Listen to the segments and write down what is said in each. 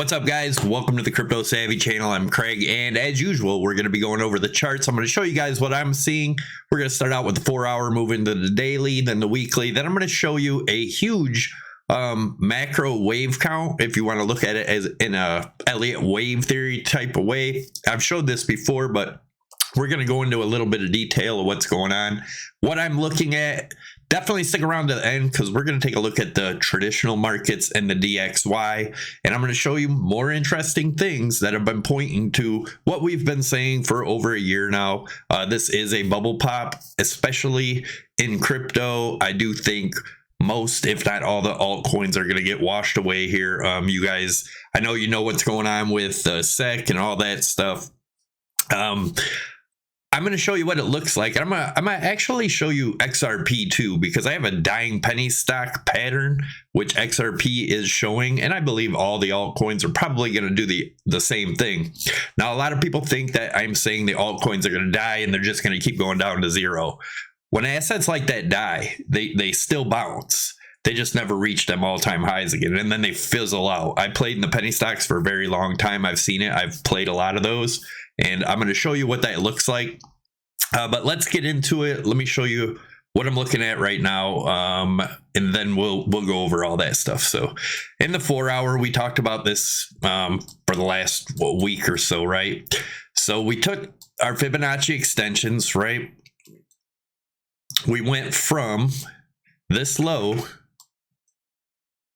What's up, guys? Welcome to the Crypto Savvy channel. I'm Craig, and as usual, we're going to be going over the charts. I'm going to show you guys what I'm seeing. We're going to start out with the 4-hour, move into the daily, then the weekly. Then I'm going to show you a huge macro wave count, if you want to look at it as in a Elliott Wave theory type of way. I've showed this before, but we're going to go into a little bit of detail of what's going on, what I'm looking at. Definitely stick around to the end because we're going to take a look at the traditional markets and the DXY, and I'm going to show you more interesting things that have been pointing to what we've been saying for over a year now. This is a bubble pop, especially in crypto. I do think most, if not all, the altcoins are going to get washed away here. You guys, I know you know what's going on with SEC and all that stuff. I'm going to show you what it looks like. I'm going to actually show you XRP too, because I have a dying penny stock pattern, which XRP is showing. And I believe all the altcoins are probably going to do the same thing. Now, a lot of people think that I'm saying the altcoins are going to die and they're just going to keep going down to zero. When assets like that die, they still bounce. They just never reach them all-time highs again, and then they fizzle out. I played in the penny stocks for a very long time. I've seen it. I've played a lot of those, and I'm going to show you what that looks like. But let's get into it. Let me show you what I'm looking at right now, and then we'll go over all that stuff. So in the 4-hour, we talked about this for the last week or so, right? So we took our Fibonacci extensions, right? We went from this low,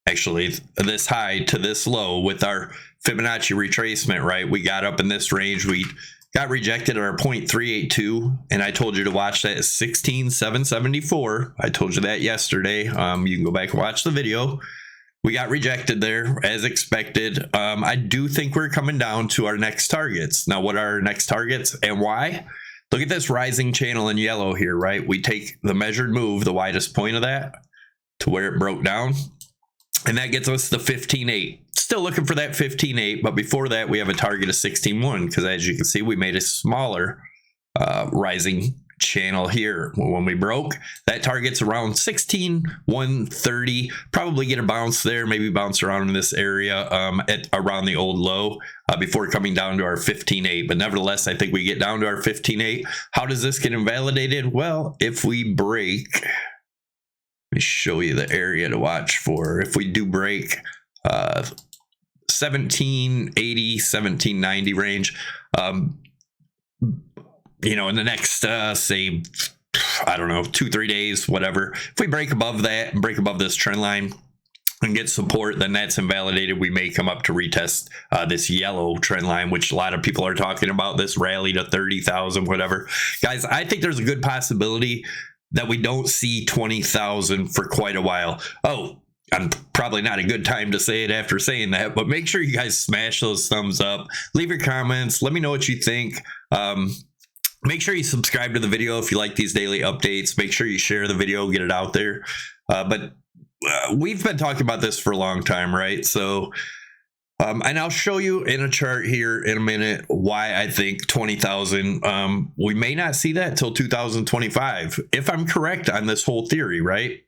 actually this high, to this low with our Fibonacci retracement, right? We got up in this range. We got rejected at our 0.382, and I told you to watch that at 16,774. I told you that yesterday. You can go back and watch the video. We got rejected there as expected. I do think we're coming down to our next targets. Now, what are our next targets and why? Look at this rising channel in yellow here, right? We take the measured move, the widest point of that, to where it broke down, and that gets us the 15.8. Still looking for that 15.8, but before that, we have a target of 16.1 because, as you can see, we made a smaller rising channel here. When we broke, that target's around 16.130. Probably get a bounce there, maybe bounce around in this area at around the old low before coming down to our 15.8. But nevertheless, I think we get down to our 15.8. How does this get invalidated? Well, if we break, let me show you the area to watch for. If we do break 1780, 1790 range, you know, in the next, say, I don't know, 2-3 days, whatever. If we break above that and break above this trend line and get support, then that's invalidated. We may come up to retest this yellow trend line, which a lot of people are talking about, this rally to 30,000, whatever. Guys, I think there's a good possibility that we don't see 20,000 for quite a while. Oh, I'm probably not a good time to say it after saying that, but make sure you guys smash those thumbs up. Leave your comments. Let me know what you think. Make sure you subscribe to the video if you like these daily updates. Make sure you share the video, get it out there. But we've been talking about this for a long time, right? So, and I'll show you in a chart here in a minute why I think 20,000, we may not see that till 2025, if I'm correct on this whole theory, right?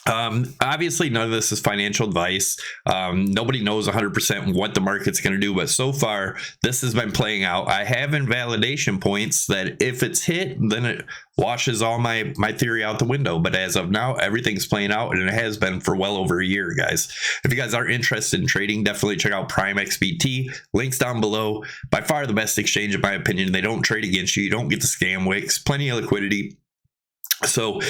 Obviously, none of this is financial advice. Nobody knows 100% what the market's going to do, but so far, this has been playing out. I have invalidation points that if it's hit, then it washes all my theory out the window. But as of now, everything's playing out, and it has been for well over a year, guys. If you guys are interested in trading, definitely check out Prime XBT. Links down below. By far the best exchange, in my opinion. They don't trade against you. You don't get the scam wicks. Plenty of liquidity. So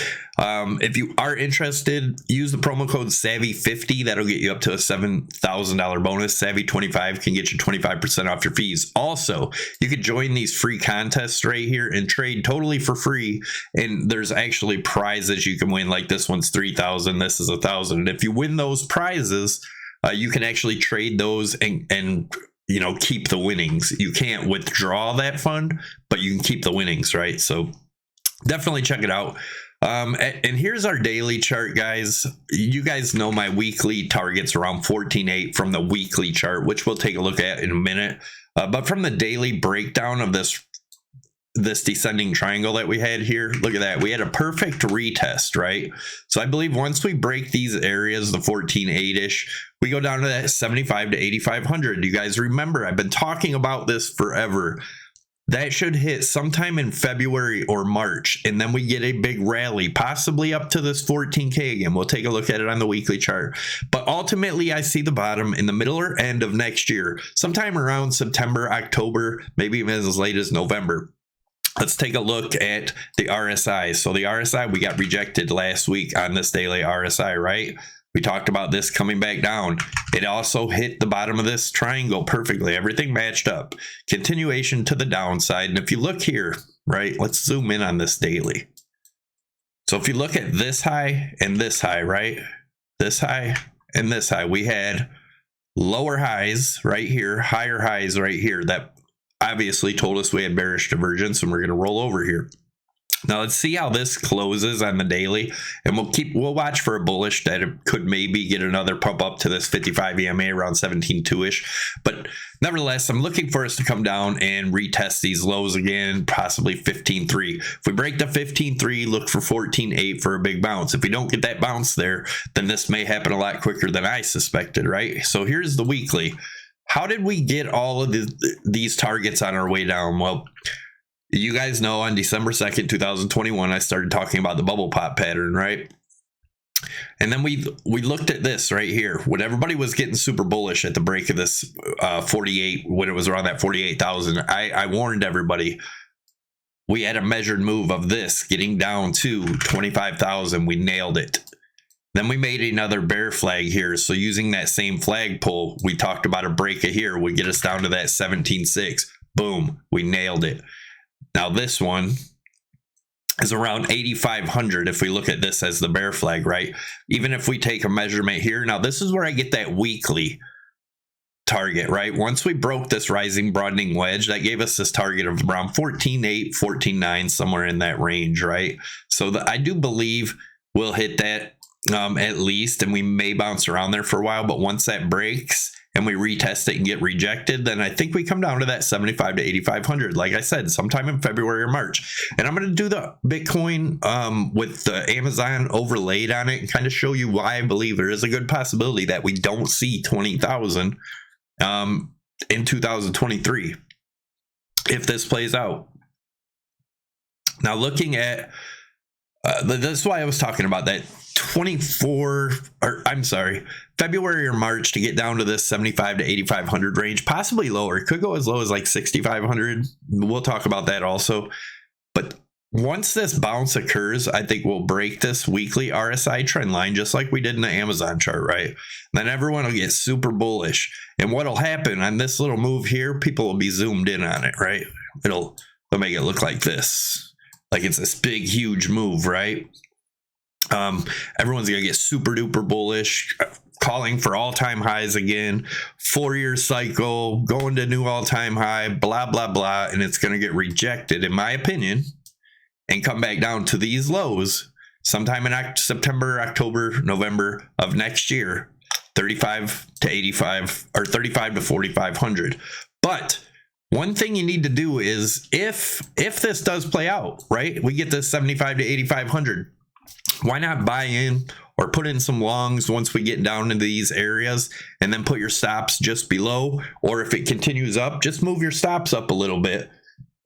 if you are interested, use the promo code SAVVY50. That'll get you up to a $7,000 bonus. Savvy25 can get you 25% off your fees. Also, you can join these free contests right here and trade totally for free. And there's actually prizes you can win, like this one's 3,000. This is 1,000. And if you win those prizes, you can actually trade those and you know, keep the winnings. You can't withdraw that fund, but you can keep the winnings, right? So definitely check it out. And here's our daily chart, guys. You guys know my weekly target's around 14.8 from the weekly chart, which we'll take a look at in a minute. But from the daily breakdown of this this descending triangle that we had here. Look at that. We had a perfect retest, right? So I believe once we break these areas, the 14.8-ish, we go down to that 75 to 8,500. You guys remember, I've been talking about this forever. That should hit sometime in February or March, and then we get a big rally, possibly up to this 14K again. We'll take a look at it on the weekly chart. But ultimately, I see the bottom in the middle or end of next year, sometime around September, October, maybe even as late as November. Let's take a look at the RSI. So the RSI, we got rejected last week on this daily RSI, right? We talked about this coming back down. It also hit the bottom of this triangle perfectly. Everything matched up. Continuation to the downside. And if you look here, right, let's zoom in on this daily. So if you look at this high and this high, right, this high and this high, we had lower highs right here, higher highs right here. That obviously told us we had bearish divergence, and we're going to roll over here. Now let's see how this closes on the daily, and we'll watch for a bullish that it could maybe get another pump up to this 55 EMA around 17.2-ish. But nevertheless, I'm looking for us to come down and retest these lows again, possibly 15.3. If we break the 15.3, look for 14.8 for a big bounce. If we don't get that bounce there, then this may happen a lot quicker than I suspected, right? So here's the weekly. How did we get all of these targets on our way down? Well, you guys know on December 2nd, 2021, I started talking about the bubble pop pattern, right? And then we looked at this right here. When everybody was getting super bullish at the break of this 48, when it was around that 48,000, I warned everybody. We had a measured move of this getting down to 25,000. We nailed it. Then we made another bear flag here. So using that same flag pull, we talked about a break of here would get us down to that 17.6. Boom, we nailed it. Now this one is around 8,500 if we look at this as the bear flag, right? Even if we take a measurement here, now this is where I get that weekly target, right? Once we broke this rising broadening wedge, that gave us this target of around 14.8, 14.9, somewhere in that range, right? So I do believe we'll hit that at least, and we may bounce around there for a while, but once that breaks and we retest it and get rejected, then I think we come down to that 75 to 8,500. Like I said, sometime in February or March. And I'm going to do the Bitcoin with the Amazon overlaid on it and kind of show you why I believe there is a good possibility that we don't see 20,000 in 2023 if this plays out. Now looking at, this is why I was talking about that February or March to get down to this 75 to 8,500 range, possibly lower. It could go as low as like 6,500. We'll talk about that also. But once this bounce occurs, I think we'll break this weekly RSI trend line just like we did in the Amazon chart, right? Then everyone will get super bullish. And what'll happen on this little move here, people will be zoomed in on it, right? They'll make it look like this. Like it's this big, huge move, right? Everyone's going to get super duper bullish, calling for all-time highs again, 4-year cycle, going to new all-time high, blah, blah, blah. And it's going to get rejected, in my opinion, and come back down to these lows sometime in September, October, November of next year, 35 to 85 or 35 to 4,500. But one thing you need to do is if this does play out, right, we get this 75 to 8,500. Why not buy in or put in some longs once we get down into these areas and then put your stops just below? Or if it continues up, just move your stops up a little bit.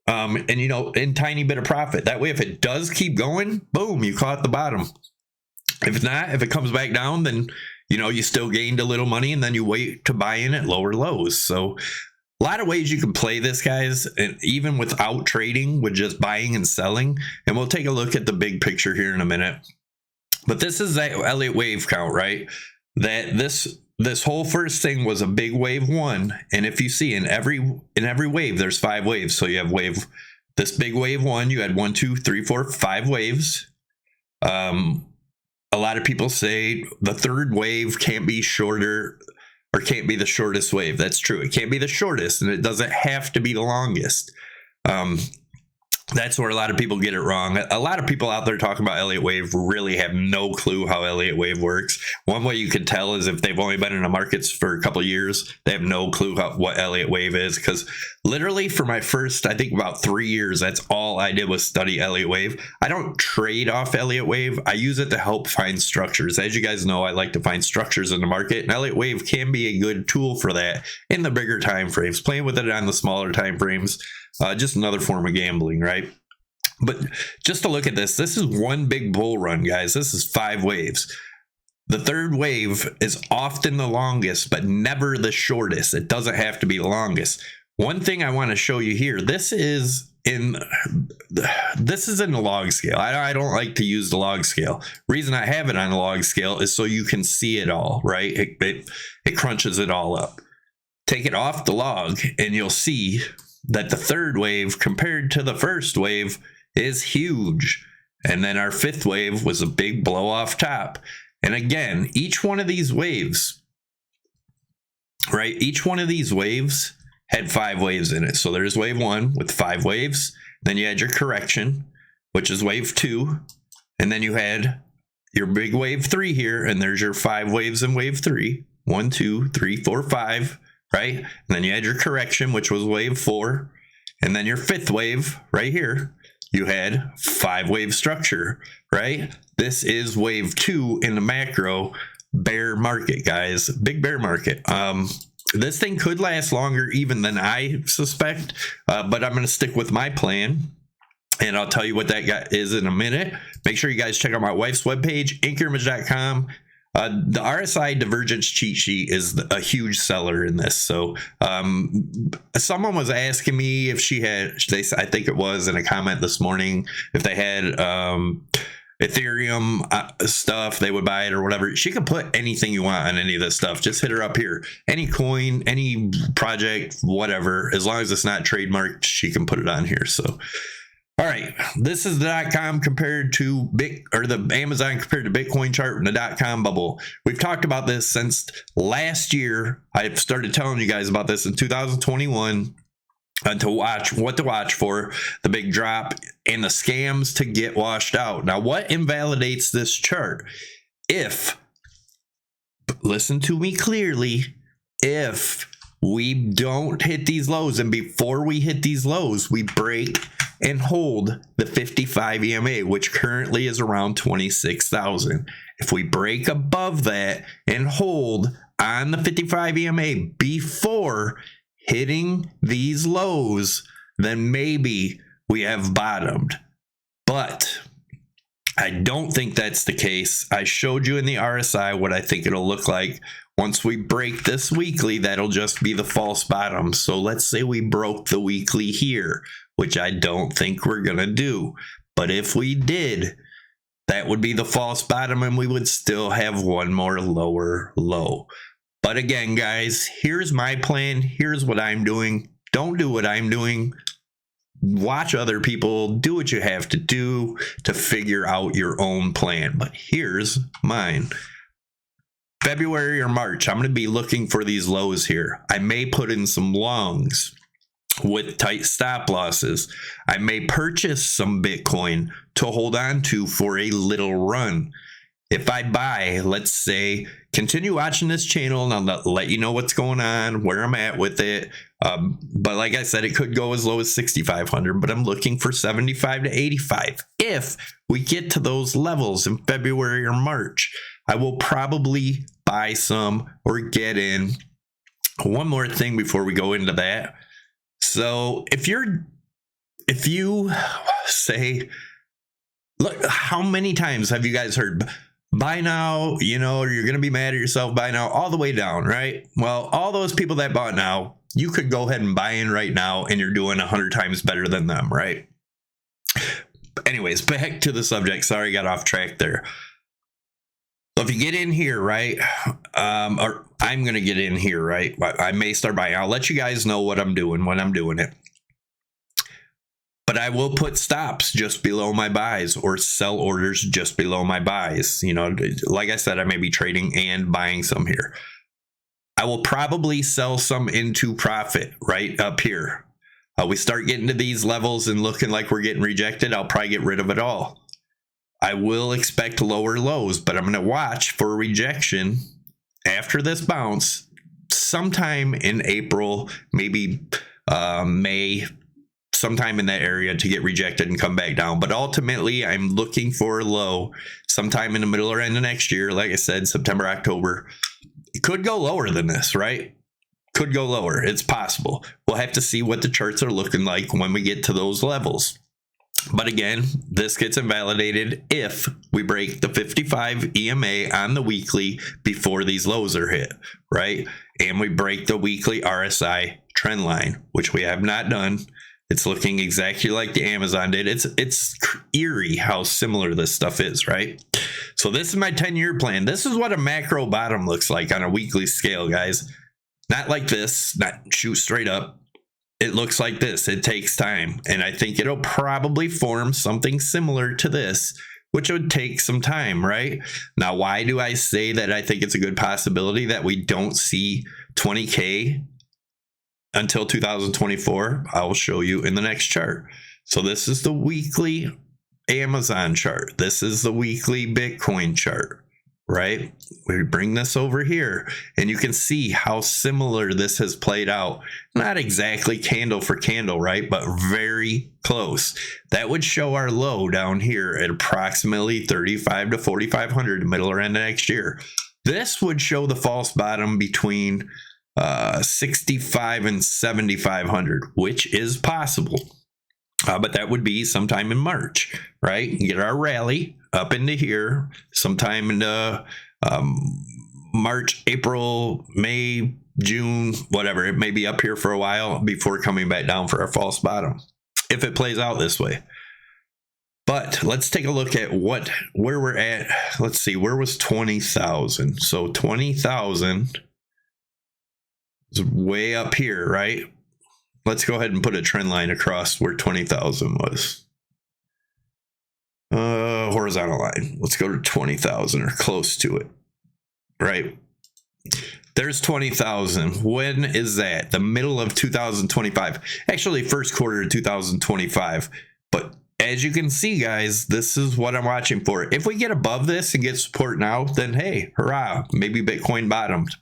And, in tiny bit of profit. That way, if it does keep going, boom, you caught the bottom. If not, if it comes back down, then, you still gained a little money and then you wait to buy in at lower lows. So a lot of ways you can play this, guys, and even without trading, with just buying and selling. And we'll take a look at the big picture here in a minute. But this is that Elliott Wave count, right? That this whole first thing was a big wave one. And if you see in every wave, there's 5 waves. So you have this big wave one, you had 1, 2, 3, 4, 5 waves. A lot of people say the third wave can't be shorter or can't be the shortest wave. That's true. It can't be the shortest, and it doesn't have to be the longest. That's where a lot of people get it wrong. A lot of people out there talking about Elliott Wave really have no clue how Elliott Wave works. One way you can tell is if they've only been in the markets for a couple of years, they have no clue what Elliott Wave is. Because literally for my first, I think about 3 years, that's all I did was study Elliott Wave. I don't trade off Elliott Wave. I use it to help find structures. As you guys know, I like to find structures in the market, and Elliott Wave can be a good tool for that in the bigger time frames. Playing with it on the smaller time frames, just another form of gambling, right? But just to look at this is one big bull run, guys. This is 5 waves. The third wave is often the longest, but never the shortest. It doesn't have to be the longest. One thing I want to show you here, this is in the log scale. I don't like to use the log scale. Reason I have it on the log scale is so you can see it all, right? It crunches it all up. Take it off the log and you'll see that the third wave compared to the first wave is huge. And then our fifth wave was a big blow off top. And again, each one of these waves, right? Each one of these waves had 5 waves in it. So there's wave 1 with 5 waves. Then you had your correction, which is wave 2. And then you had your big wave 3 here. And there's your 5 waves in wave 3. 1, 2, 3, 4, 5, right? And then you had your correction, which was wave 4. And then your fifth wave right here, you had 5 wave structure, right? This is wave 2 in the macro bear market, guys. Big bear market. This thing could last longer even than I suspect, but I'm going to stick with my plan. And I'll tell you what that is in a minute. Make sure you guys check out my wife's webpage, anchorimage.com. The RSI divergence cheat sheet is a huge seller in this. So someone was asking me if she had, I think it was in a comment this morning, if they had Ethereum stuff, they would buy it or whatever. She could put anything you want on any of this stuff. Just hit her up here. Any coin, any project, whatever. As long as it's not trademarked, she can put it on here. So all right, this is the .com compared to the Amazon compared to Bitcoin chart and the .com bubble. We've talked about this since last year. I started telling you guys about this in 2021 to watch what to watch for, the big drop and the scams to get washed out. Now, what invalidates this chart? Listen to me clearly, if we don't hit these lows, and before we hit these lows, we break and hold the 55 EMA, which currently is around 26,000. If we break above that and hold on the 55 EMA before hitting these lows, then maybe we have bottomed. But I don't think that's the case. I showed you in the RSI what I think it'll look like. Once we break this weekly, that'll just be the false bottom. So let's say we broke the weekly here, which I don't think we're going to do. But if we did, that would be the false bottom and we would still have one more lower low. But again, guys, here's my plan. Here's what I'm doing. Don't do what I'm doing. Watch other people. Do what you have to do to figure out your own plan. But here's mine. February or March, I'm going to be looking for these lows here. I may put in some longs with tight stop losses. I may purchase some Bitcoin to hold on to for a little run. If I buy, let's say, continue watching this channel and I'll let you know what's going on, where I'm at with it. But like I said, it could go as low as 6,500, but I'm looking for 75 to 85. If we get to those levels in February or March, I will probably buy some or get in. One more thing before we go into that. So if you say, look, how many times have you guys heard buy now, or you're going to be mad at yourself, buy now, all the way down, right? Well, all those people that bought now, you could go ahead and buy in right now and you're doing 100 times better than them, right? Anyways, back to the subject. Sorry, got off track there. So if you get in here, right, or I'm going to get in here, right, I may start buying. I'll let you guys know what I'm doing when I'm doing it. But I will put stops just below my buys or sell orders just below my buys. Like I said, I may be trading and buying some here. I will probably sell some into profit right up here. we start getting to these levels and looking like we're getting rejected, I'll probably get rid of it all. I will expect lower lows, but I'm going to watch for rejection after this bounce sometime in April, maybe May, sometime in that area to get rejected and come back down. But ultimately, I'm looking for a low sometime in the middle or end of next year. Like I said, September, October. It could go lower than this, right? Could go lower. It's possible. We'll have to see what the charts are looking like when we get to those levels. But again, this gets invalidated if we break the 55 EMA on the weekly before these lows are hit, right? And we break the weekly RSI trend line, which we have not done. It's looking exactly like the Amazon did. It's eerie how similar this stuff is, right? So this is my 10-year plan. This is what a macro bottom looks like on a weekly scale, guys. Not like this, not shoot straight up. It looks like this. It takes time. And I think it'll probably form something similar to this, which would take some time, right? Now, why do I say that I think it's a good possibility that we don't see 20K until 2024? I will show you in the next chart. So this is the weekly Amazon chart. This is the weekly Bitcoin chart, right? We bring this over here and you can see how similar this has played out. Not exactly candle for candle, right? But very close. That would show our low down here at approximately 35 to 4,500 middle or end of next year. This would show the false bottom between 65 and 7,500, which is possible. But that would be sometime in March, right? Get our rally up into here sometime in March, April, May, June, whatever. It may be up here for a while before coming back down for our false bottom, if it plays out this way. But let's take a look at where we're at. Let's see, where was 20,000? So 20,000 is way up here, right? Let's go ahead and put a trend line across where 20,000 was. Horizontal line. Let's go to 20,000 or close to it. Right. There's 20,000. When is that? The middle of 2025. Actually, first quarter of 2025. But as you can see, guys, this is what I'm watching for. If we get above this and get support now, then hey, hurrah, maybe Bitcoin bottomed.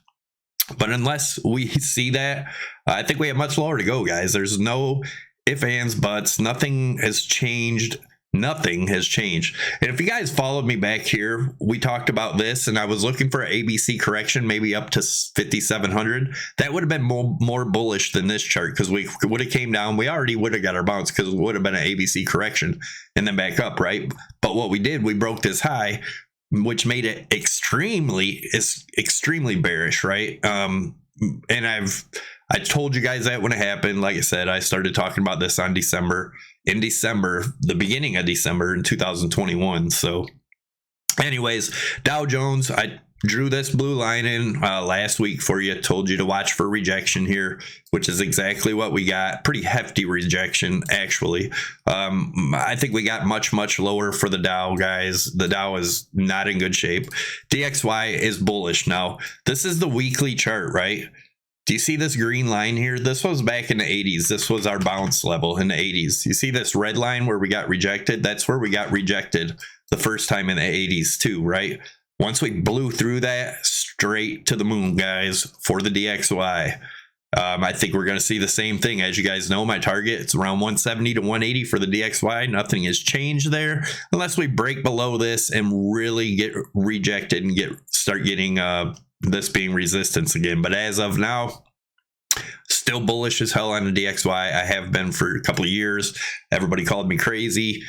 But unless we see that, I think we have much lower to go, guys. There's no ifs, ands, buts. Nothing has changed. Nothing has changed. And if you guys followed me back here, we talked about this, and I was looking for an ABC correction, maybe up to 5,700. That would have been more bullish than this chart because we would have came down. We already would have got our bounce because it would have been an ABC correction and then back up, right? But what we did, we broke this high, which made it extremely bearish, right? And I told you guys that when it happened. Like I said, I started talking about this in December, the beginning of December in 2021. So anyways, Dow Jones, I drew this blue line in last week for you. Told you to watch for rejection here, which is exactly what we got. Pretty hefty rejection, actually. I think we got much lower for the Dow, guys. The Dow is not in good shape. DXY is bullish. Now, this is the weekly chart, right? Do you see this green line here? This was back in the 80s. This was our bounce level in the 80s. You see this red line where we got rejected? That's where we got rejected the first time in the 80s too, right? Once we blew through that, straight to the moon, guys, for the DXY. I think we're going to see the same thing. As you guys know, my target, it's around 170 to 180 for the DXY. Nothing has changed there unless we break below this and really get rejected and start getting this being resistance again. But as of now, still bullish as hell on the DXY. I have been for a couple of years. Everybody called me crazy.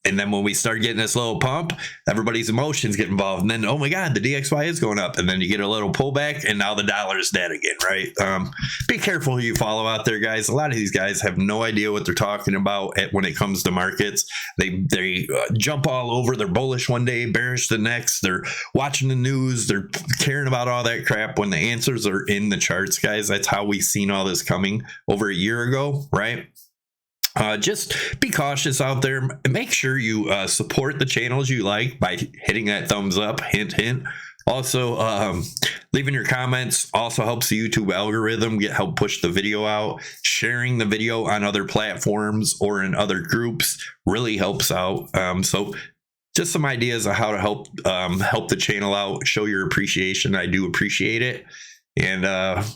And then when we start getting this little pump, everybody's emotions get involved. And then, oh my God, the DXY is going up. And then you get a little pullback, and now the dollar is dead again, right? Be careful who you follow out there, guys. A lot of these guys have no idea what they're talking about when it comes to markets. They jump all over. They're bullish one day, bearish the next. They're watching the news. They're caring about all that crap when the answers are in the charts, guys. That's how we seen all this coming over a year ago, right? Just be cautious out there. Make sure you support the channels you like by hitting that thumbs up, hint, hint. Also, leaving your comments also helps the YouTube algorithm help push the video out. Sharing the video on other platforms or in other groups really helps out. So just some ideas of how to help the channel out, show your appreciation. I do appreciate it. And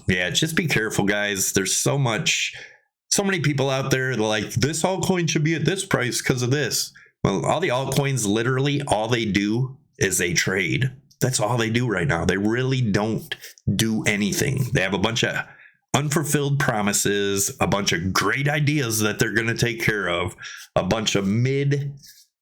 yeah, just be careful, guys. There's so many people out there that are like, this altcoin should be at this price because of this. Well, all the altcoins, literally all they do is they trade. That's all they do right now. They really don't do anything. They have a bunch of unfulfilled promises, a bunch of great ideas that they're going to take care of, a bunch of mid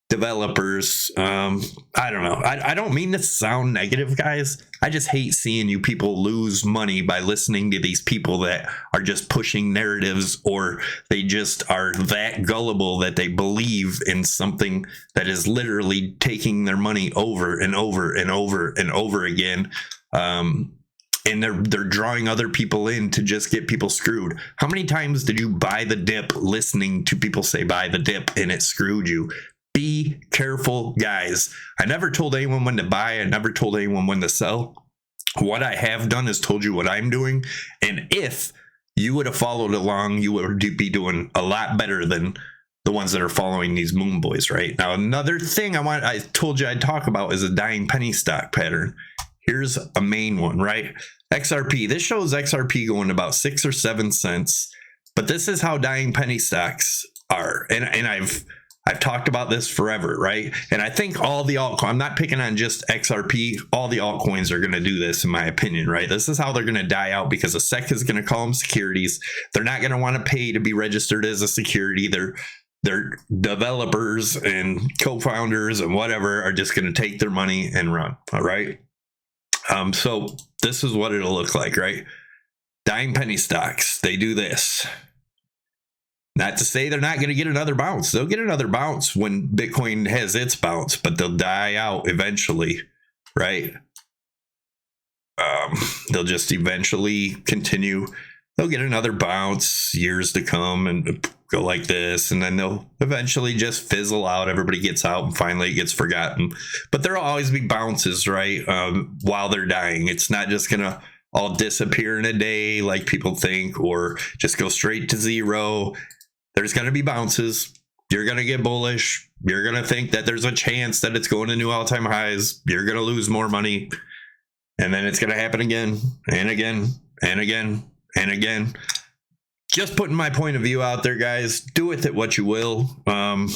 developers. I don't know. I don't mean to sound negative, guys. I just hate seeing you people lose money by listening to these people that are just pushing narratives, or they just are that gullible that they believe in something that is literally taking their money over and over and over and over again. And they're drawing other people in to just get people screwed. How many times did you buy the dip listening to people say buy the dip and it screwed you? Be careful, guys. I never told anyone when to buy. I never told anyone when to sell. What I have done is told you what I'm doing. And if you would have followed along, you would be doing a lot better than the ones that are following these moon boys, right? Now, another thing I told you I'd talk about is a dying penny stock pattern. Here's a main one, right? XRP. This shows XRP going about 6 or 7 cents. But this is how dying penny stocks are. And I've talked about this forever, right? And I think all the altcoins, I'm not picking on just XRP, all the altcoins are going to do this, in my opinion, right? This is how they're going to die out, because the SEC is going to call them securities. They're not going to want to pay to be registered as a security. Their developers and co-founders and whatever are just going to take their money and run, all right? So this is what it'll look like, right? Dying penny stocks, they do this. Not to say they're not going to get another bounce. They'll get another bounce when Bitcoin has its bounce, but they'll die out eventually, right? They'll just eventually continue. They'll get another bounce years to come and go like this, and then they'll eventually just fizzle out. Everybody gets out, and finally it gets forgotten. But there'll always be bounces, right? While they're dying. It's not just going to all disappear in a day like people think, or just go straight to zero. There's going to be bounces. You're going to get bullish. You're going to think that there's a chance that it's going to new all-time highs. You're going to lose more money. And then it's going to happen again and again and again and again. Just putting my point of view out there, guys. Do with it what you will. I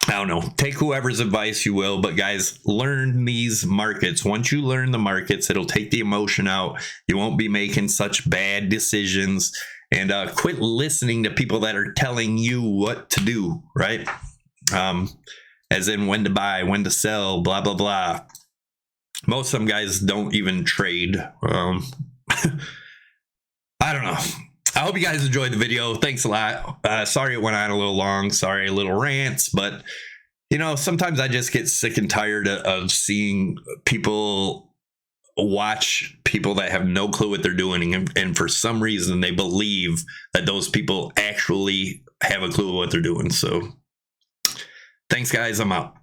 don't know. Take whoever's advice you will. But, guys, learn these markets. Once you learn the markets, it'll take the emotion out. You won't be making such bad decisions. And quit listening to people that are telling you what to do, right? As in when to buy, when to sell, blah, blah, blah. Most of them guys don't even trade. I don't know. I hope you guys enjoyed the video. Thanks a lot. Sorry it went on a little long. Sorry, a little rants. But, you know, sometimes I just get sick and tired of seeing people watch people that have no clue what they're doing, and for some reason they believe that those people actually have a clue what they're doing. So thanks, guys. I'm out.